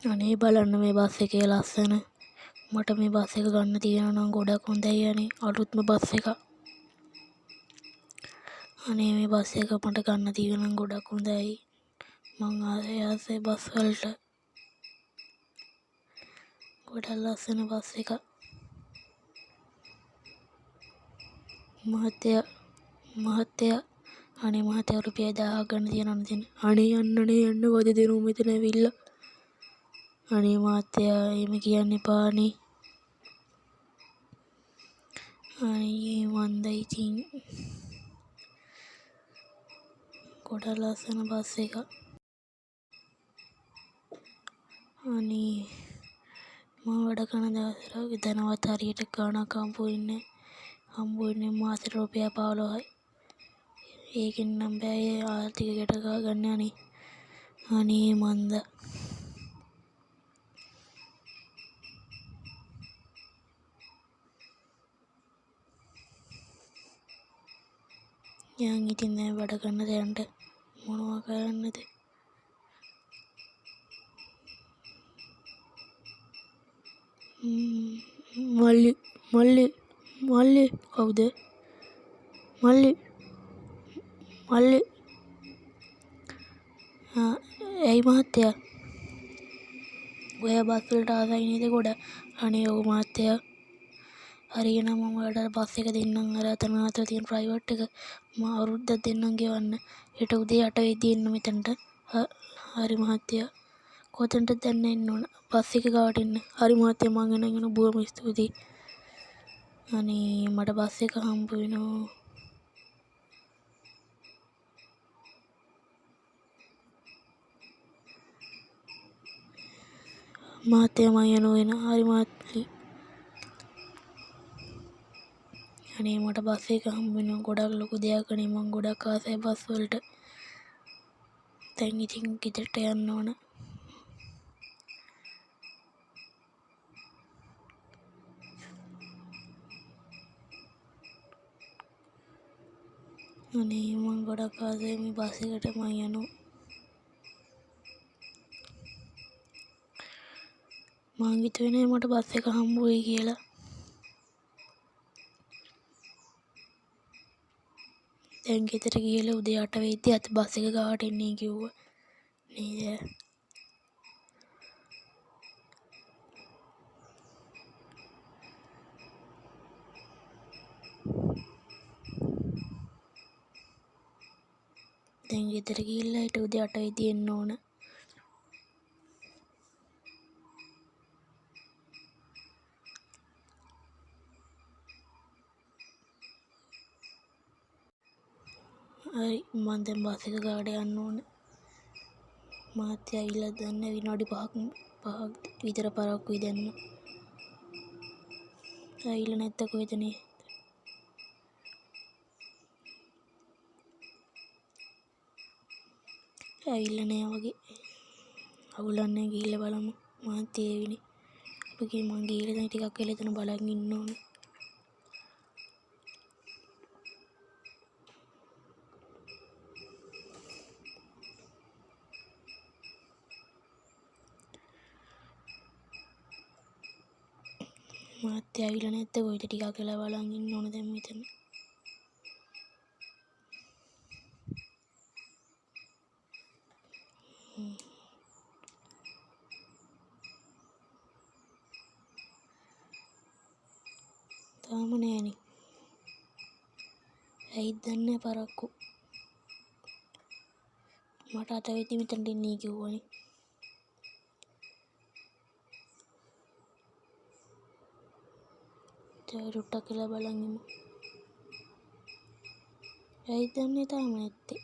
අනේ බලන්න මේ බස් එකේ ලස්සන. මට මේ බස් එක ගන්න තියෙනවා නම් ගොඩක් හොඳයි අනේ. අලුත්ම බස් එකක්. අනේ මේ බස් එක මට ගන්න තියෙනවා නම් ගොඩක් හොඳයි. මං ආසේ බස් වලට. ගොඩක් ලස්සන බස් එකක්. මහත්තයා අනේ මහත්තයා රුපියල් 1000ක් ගන්න තියෙනවා නේද? අනේ යන්න වද දෙනු මෙතන ඇවිල්ලා. අනේ මහත්තයා එහෙම කියන්න එපා අනේ. අනේ මන්ද ඉතින් ගොඩක් ලස්සන බස් එකක්. අනේ මම වැඩ කරන දවසට දැනවත් හරියට ගාණක් හම්බ වෙන්නේ මාසෙට රුපියල් 15යි. ඒකෙන් නම් බෑ ආර්ථික ගැට ගන්න අනේ. අනේ මන්ද යන් ඉතින් දැන් වැඩ කරන දැනට මොනවා කරන්නද? මල්ලි කවුද? මල්ලි ඇයි මහත්තයා ඔයා බස් වලට ආසයි නේද ගොඩක්? අනේ ඔව් මහත්තයා හරියනම් මම ඔයාලට බස් එක දෙන්නම් අර අතන තියෙන ප්‍රයිවට් එක මම අවුරුද්දක් දෙන්නම් ගෙවන්න. හෙට උදේ 8 වෙද්දි එන්න මෙතනට. හරි මහත්තයා. කොතනටද දැන් එන්න ඕන? බස් එක ගාවට එන්න. හරි මහත්තයා මං එනගෙන බොහොම ස්තුතියි. අනේ මට බස් එක හම්බ වෙනවා. මහත්තයා මං යනවා එන. හරි මහත්තයා. අනේ මට බස් එක හම්බ වෙනවා ගොඩක් ලොකු දෙයක් අනේ මං ගොඩක් ආසයි බස් වලට. දැන් ඉතින් ගෙදරට යන්න ඕන. අනේ මං ගොඩක් ආසයි මේ බස් එකට මං යනවා. මං හිතුවේ නෑ මට බස් එක හම්බ වෙයි කියලා. දැන් ගෙදර ගිහලා උදේ 8 වෙද්දි අත බස් එක ගාවට එන්නේ කිව්වා නේද? දැන් ගෙදර ගිහිල්ලා හෙට උදේ 8 වෙද්දි එන්න ඕන. හරි මං දැන් බස් එක ගාවට යන්න ඕන. මහත්තයා ඇවිල්ලා දැන් විනාඩි 5ක් විතර පරක්කුයි දැන්. ඇවිල්ලා නැත්ද කොහෙද නේ? ඇවිල්ලා නෑ වගේ. අවුලක් නෑ ගිහිල්ලා බලමු. මහත්තයා එවිනේ. අපි මං ගිහිල්ලා දැන් ටිකක් වෙලා එතන බලන් ඉන්න ඕන. මහත්තයා ඇවිල්ලා නැත්ද කොහෙද ටිකක් වෙලා බලන් ඉන්න ඕන දැන් මෙතන. තාම නෑනේ. ඇයිද දන්නේ පරක්කු. මට 8 වෙද්දි මෙතනට එන්නේ කිව්වනේ. ටුට්ටක් වෙලා බලන් ඉමු. ඇයිද දන්නේ තාම නැත්තේ.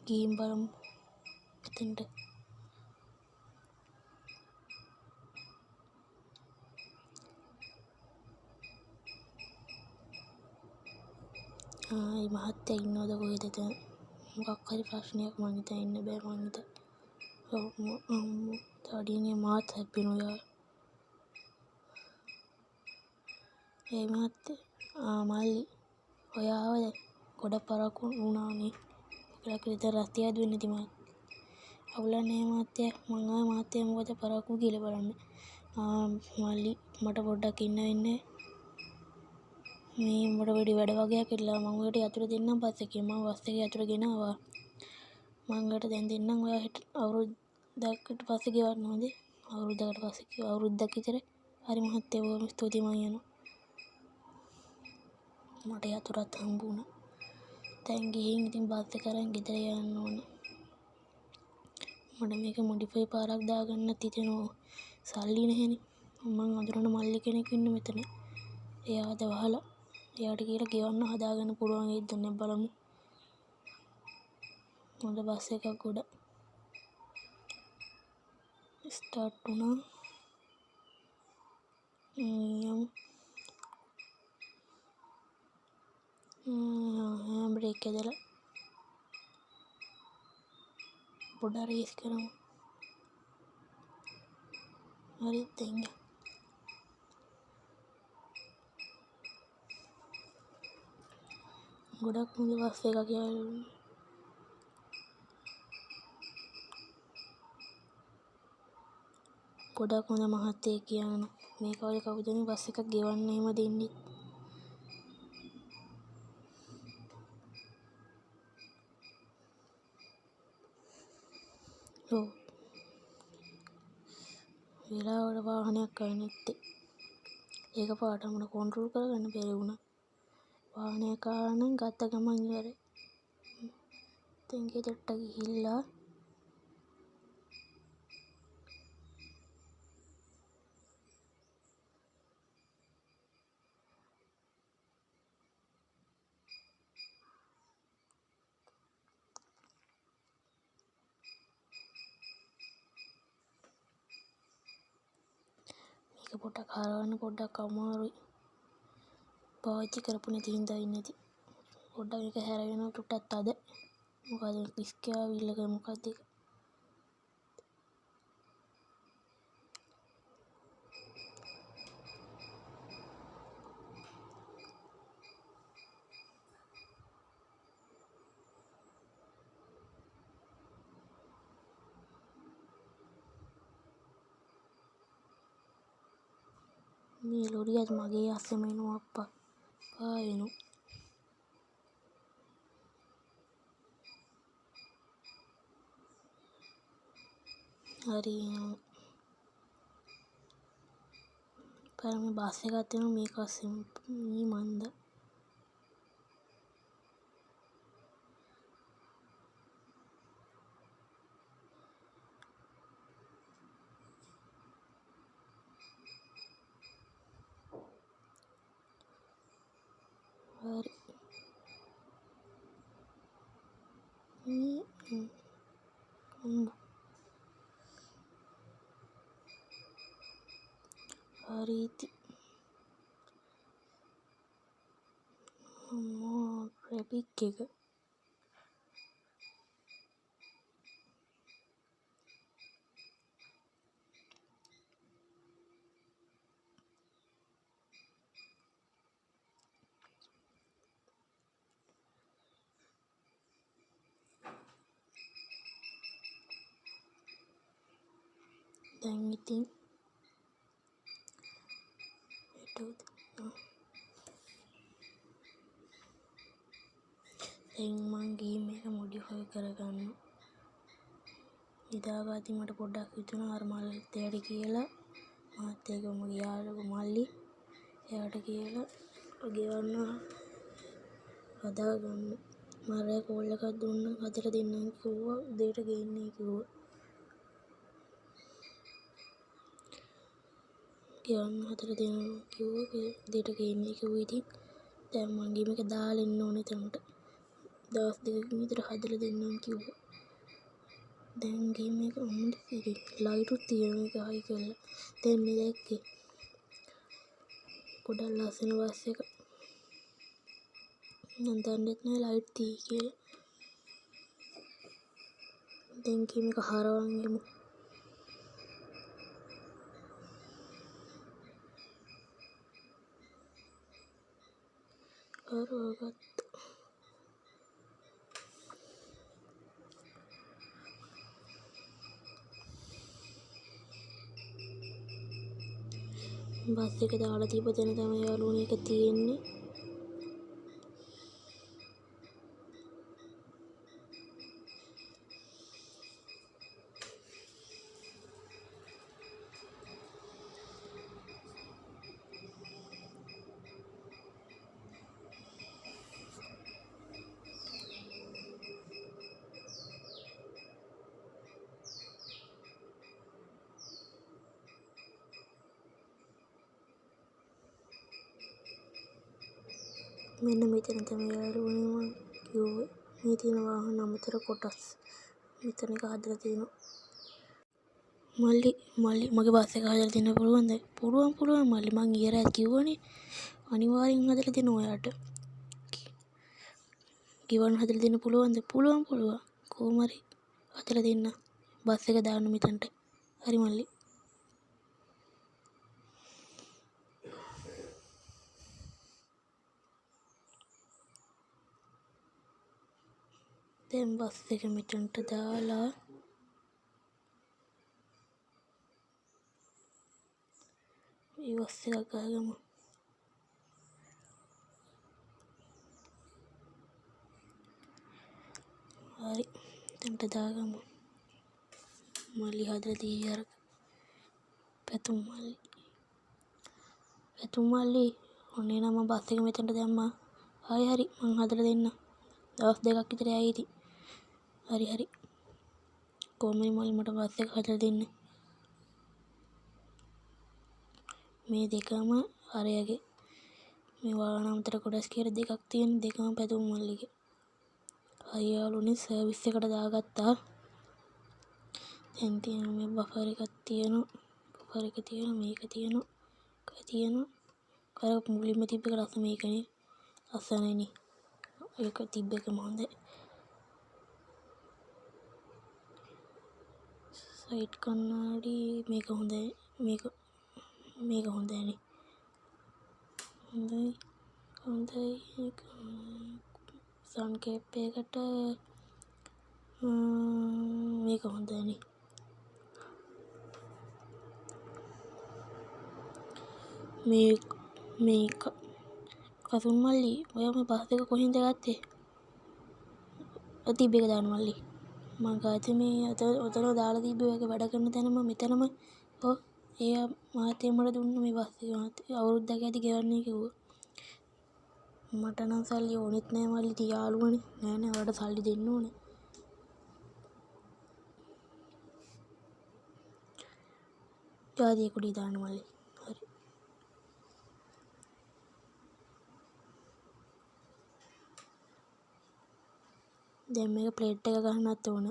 ගිහින් බලමු එතනට. ආයි මහත්තයා ඉන්නවද කොහෙද දැන්? මොකක් හරි ප්‍රශ්නයක් මං හිතා ඉන්න බෑ මං හිතා. අම්මෝ තඩියනේ මාත් හැප්පෙනවා යාර. ඒ මහත්තයා මල්ලි ඔයා ආවද? ගොඩක් පරක්කු වුණානේ. ඔයාලා විතර රස්තියාදු වෙන්නේ නැති මහත්තයා. අවුලන්නේ මාත්‍යා මං ආවේ මාත්‍යා මොකද පරක්කු කියලා බලන්න. මල්ලි මට පොඩ්ඩක් ඉන්න වෙන්නේ. මේ මට වැඩ වගේක් ඉట్లా මම ඔයාලට යතුරු දෙන්නම් බස් එකේ. මම බස් එකේ යතුරු ගෙනාවා. මං ඔයාලට දැන් දෙන්නම්. ඔයා හෙට අවුරුද්දකට පස්සේ ගෙවන්න හොඳේ. අවුරුද්දක් විතර. හරි මහත්තයා බොහොම ස්තුතියි මං යනවා. මට යතුරත් හම්බ වුණා. දැන් ගිහින් ඉතින් බස් එක අරන් ගෙදර යන්න ඕනේ. මට මේක මොඩිෆයි පාරක් දාගන්නත් හිතෙනවා. සල්ලි නැහෙනේ. මං අඳුරන මල්ලි කෙනෙක් ඉන්න මෙතන. එයාද වහලා එයාට කියලා ගෙවන්න හදාගන්න පුළුවන් වේද නැහැ බලමු. හොඳ බස් එකක් ගොඩ ස්ටාර්ට් වුණා. යමු. බ්‍රේක් ඇදලා පොඩ්ඩක් රේස් කරමු. හරි දැන් ගොඩක් හොඳ බස් එකක් යාළුවනේ. ගොඩක් හොඳ මහත්තයෙක් කියන මේ කාලේ කවුදනේ බස් එකක් ගෙවන්න එහෙම දෙන්නේ. ඔව්. වෙලාවට වාහනයක් ආවේ නැත්තේ. ඒක පාටම කන්ට්‍රෝල් කරගන්න බැරි වුණා. වාහනයක් ආවා නම් ගත්ත ගමන් ඉවරයි. දැන් ගෙදරට ගිහිල්ලා මේක පොඩ්ඩක් හරවන්න පොඩ්ඩක් අමාරුයි. පාවිච්චි කරපු නැති හින්දා ඉන්නේ. පොඩ්ඩක් මේක හැරගෙන ටුට්ටක් අද. මොකද ඉස්කා විල්ලක මොකක්ද ඒක? මේ ලොරියත් මගේ අස්සෙම එනවා අප්පා. පාවෙනවා. හරි පරම බස් එකක් තියෙනවා මේක අස්සෙම මේ මන්ද. හරි. හරි ඉතින්. ට්‍රැෆික් එක දැන් ඉතින් දැන් මං ගේම් එක මොඩිෆයි කරගන්න. ඉදාගාති මට පොඩ්ඩක් හිතුණා අර මල්ලිට කියලා මාත් ඒක මගේ යාළුවෝ මල්ලි එයාට කියලා ගෙවන්න හදාගන්න. මරයා කෝල් එකක් දුන්නා හදලා දෙන්නම් කිව්වා උදේට ගේන්නේ කිව්වා. ගෙවන්න හදලා දෙනවා කිව්වා උදේට ගේන්නේ කිව්වා. ඉතින් දැන් මං ගේම් එක දාලා ඉන්න ඕනේ එතනට. දවස් දෙකකින් විතර හදලා දෙන්නම් කිව්වා. දැන් ගේම් එක මොකද ඉතින් ලයිටුත් තියෙන එක හයි කරලා දැන් මේ දැක්කේ. ගොඩක් ලස්සන බස් එක. මං දන්නෙත් නෑ ලයිට් තිය කියලා. දැන් ගේම් එක හරවන් යමු. හරවගත්තා. බස් එක දාලා තිබ්බ තැන තමයි යාළුවනේ එක තියෙන්නේ. මෙන්න මෙතන තමයි යාළුවනේ මං කිව්වේ මේ තියෙන වාහන අමතර කොටස් මෙතන එක හදලා තියෙනවා. මල්ලි මගේ බස් එක හදලා දෙන්න පුළුවන්ද? පුළුවන් මල්ලි, මං ඊයර කිව්වනේ අනිවාර්යෙන් හදලා දෙන්න ඔයාට. ගිවන් හදලා දෙන්න පුළුවන්ද? පුළුවන් කොහොම හරි හදලා දෙන්න. බස් එක දාන්න මෙතනට. හරි මල්ලි. දැන් බස් එක මෙතනට දාලා මේ බස් එකක් ගහගමු. හරි දැන්ට දාගමු. මල්ලි හදලා දී අර පැතුම් මල්ලි ඔන්නේ නම් මම බස් එක මෙතනට දැම්මා. හරි මං හදලා දෙන්න. දවස් දෙකක් විතර යයි ඉතින්. හරි කොහොමද මල්ලි මට බස් එක හදලා දෙන්න. මේ දෙකම අරයගේ මේ වාහන අමතර කොටස් කියලා දෙකක් තියෙන දෙකම පැතුම් මල්ලිගේ. හරි යාළුවනේ සර්විස් එකට දාගත්තා. දැන් තියෙන මේ බෆර් එකක් තියෙනවා. මේක තියෙනවා. අර මුලින්ම තිබ්බ එක ලස්සන මේකනේ. ලස්සනයිනේ. ඒක තිබ්බ එකම හොඳයි. සයිඩ් කන්නඩි මේක හොඳයි. මේක හොඳයිනේ. හොඳයි. සන් කේප් එකට මේක හොඳයිනේ. මේක කසුන් මල්ලි ඔයා මේ බස් එක කොහෙන්ද ගත්තේ? තිබ්බ එක දාන්න මල්ලි. මං ගත්තේ මේ ඔතන දාලා තිබ්බ එක වැඩ කරන තැනම මෙතනම. ඔව් ඒ මහත්තයා මට දුන්න මේ බස් එක අවුරුද්දක් ඇති ගෙවන්නේ කිව්වා. මට නම් සල්ලි ඕනෙත් නෑ මල්ලි. ඉතින් යාළුවනේ. නෑ ඔයාලට සල්ලි දෙන්න ඕනේ. ජාතිය කුඩි දාන්න මල්ලි. හරි. දැන් මේක ප්ලේට් එක ගහන්නත් ඕන.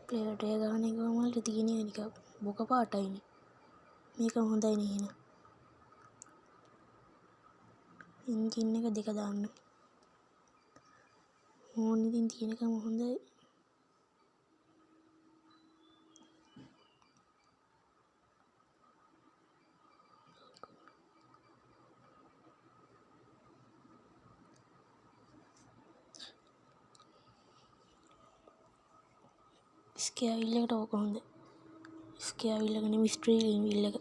ප්ලේට් එක ගහන එක මල්ලි තියෙන්නේ නිකන් බොක පාටයිනේ. මේක හොඳයිනේ එහෙනම්. එන්ජින් එක දෙක දාන්න. ඕන් ඉතින් තියෙනකම හොඳයි. ස්කෙයා වීල් එකට ඕක හොඳයි. ස්කෙයා වීල් එක නෙමෙයි ස්ටීරින් වීල් එක.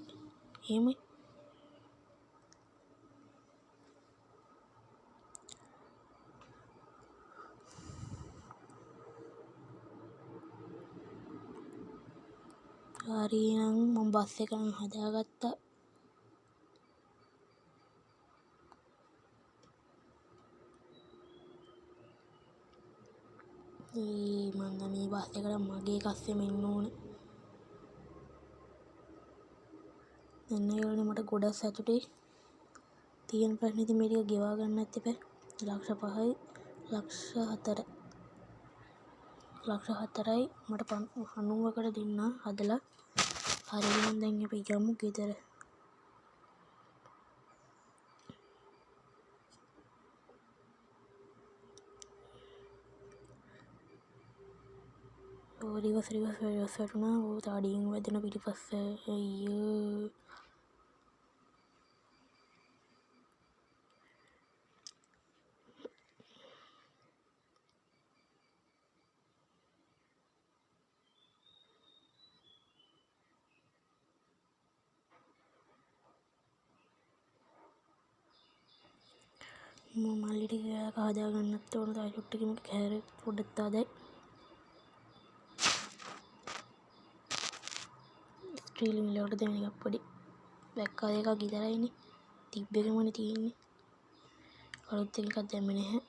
එහෙමයි. හරි නම් මම බස් එක නම් හදාගත්තා. මන්ද මේ බස් එකට මගේ කස්සෙම එන්න ඕනේ. දැන් ඒවනේ මට ගොඩක් සතුටුයි. තියෙන ප්‍රශ්නේ ඉතින් මේ ටික ගෙවා ගන්නත් එපා. ලක්ෂ 5යි ලක්ෂ 4යි. ලක්ෂ 4යි මට 90කට දෙන්න හදලා. හරි නම් දැන් අපි යමු ගෙදර. රිවස් වැටුණා. ඕ තාඩියෙන් වැදෙන පිටිපස්ස අයියෝ. මම මල්ලි ටික හදාගන්නත් ඕන. තව චුට්ටකින් කැරට් පොඩ්ඩක් දාදයි. ස්ට්‍රීල් මිලවට දෙන එකක් පොඩි බැක්කා දෙකක් විතරයිනේ. තිබ්බ එකමනේ තියෙන්නේ. අලුත් එකක් දැම්මේ නැහැ.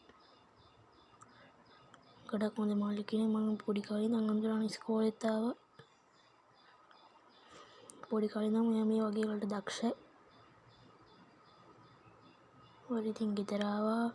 ගොඩක් හොඳ මල්ලි කෙනෙක්. මම පොඩි කාලේ ඉඳන් අඳුරන ඉස්කෝලේත් ආවා. පොඩි කාලේ ඉඳන් මෙයා මේ වගේ වලට දක්ෂයි. වල ඉතින් ගෙදර ආවා.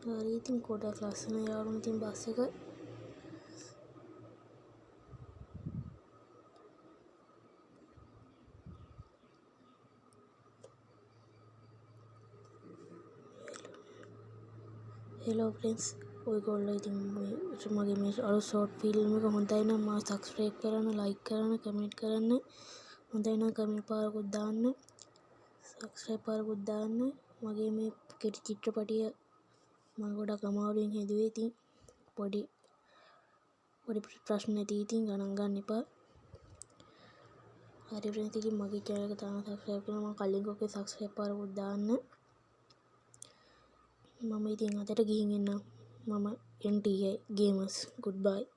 හරි ඉතින් ගොඩක් ලස්සන යාළුවෝ. ඉතින් බස් එක හෙලෝ ෆ්‍රෙන්ඩ්ස්. ඔයගොල්ලෝ ඉතින් මගේ මේ අලුත් ෂෝට් ෆිල්ම් එක හොඳයි නම් මාව සබ්ස්ක්‍රයිබ් කරන්න, ලයික් කරන්න, කමෙන්ට් කරන්න. හොඳයි නම් කමෙන්ට් පාරකුත් දාන්න. සබ්ස්ක්‍රයිබ් පාරකුත් දාන්න. මගේ මේ කෙටි චිත්‍රපටිය මම ගොඩක් අමාරුවෙන් හැදුවේ. ඉතින් පොඩි ප්‍රශ්න ඇති. ඉතින් ගණන් ගන්න එපා. හරි ෆ්‍රෙන්ඩ්ස්. ඉතින් මගේ channel එක තාම සබ්ස්ක්‍රයිබ් කරලා මම කලින් ඔකේ සබ්ස්ක්‍රයිබ් පාරකුත් දාන්න. මම ඉතින් අදට ගිහින් එන්නම්. මම NTI Gamers. Goodbye.